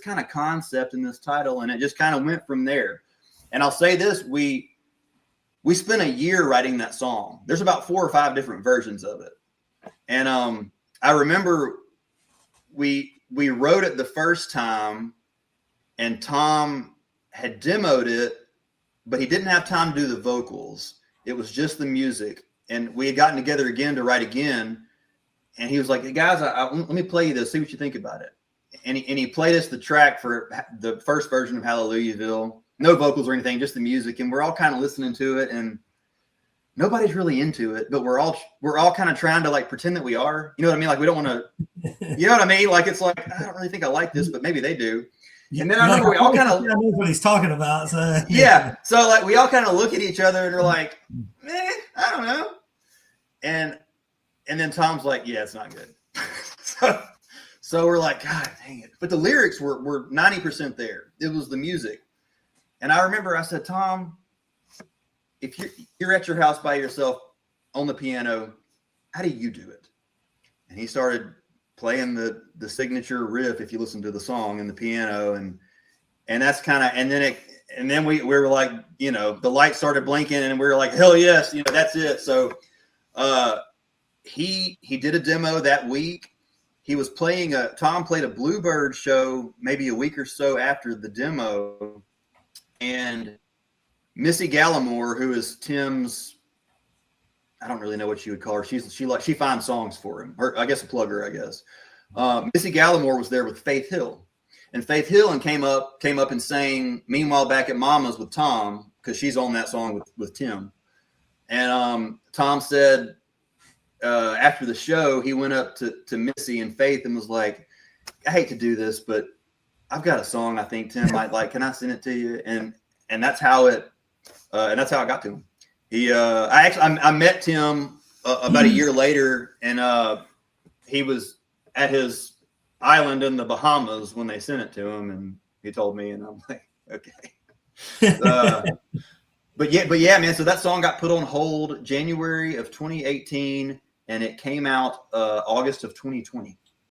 kind of concept in this title, and it just kind of went from there. And I'll say this, we spent a year writing that song. There's about 4 or 5 different versions of it. And I remember we wrote it the first time, and Tom had demoed it, but he didn't have time to do the vocals. It was just the music. And we had gotten together again to write again. And he was like, hey guys, let me play you this, see what you think about it. And he played us the track for the first version of Hallelujahville. No vocals or anything, just the music. And we're all kind of listening to it, and nobody's really into it, but we're all kind of trying to like pretend that we are. You know what I mean? Like we don't want to, you know what I mean? Like it's like, I don't really think I like this, but maybe they do. And then I remember we all kind of, I know what he's talking about. So yeah. So like we all kind of look at each other and we're like, I don't know. And then Tom's like, yeah, it's not good. So we're like, God dang it. But the lyrics were 90% there. It was the music. And I remember I said, Tom, if you're at your house by yourself on the piano, how do you do it? And he started playing the signature riff, if you listen to the song, and the piano, and that's kind of, and then we were like, you know, the lights started blinking, and we were like, hell yes, you know, that's it. So he did a demo that week. He was playing Tom played a Bluebird show maybe a week or so after the demo, and Missy Gallimore, who is Tim's, I don't really know what you would call her. She finds songs for him. Or I guess a plugger, I guess. Missy Gallimore was there with Faith Hill. And Faith Hill came up and sang Meanwhile Back at Mama's with Tom, because she's on that song with Tim. And Tom said after the show, he went up to Missy and Faith and was like, I hate to do this, but I've got a song I think Tim might like. Can I send it to you? And that's how it got to him. I met Tim about a year later, and he was at his island in the Bahamas when they sent it to him, and he told me, and I'm like, okay. But yeah, man. So that song got put on hold January of 2018, and it came out August of 2020.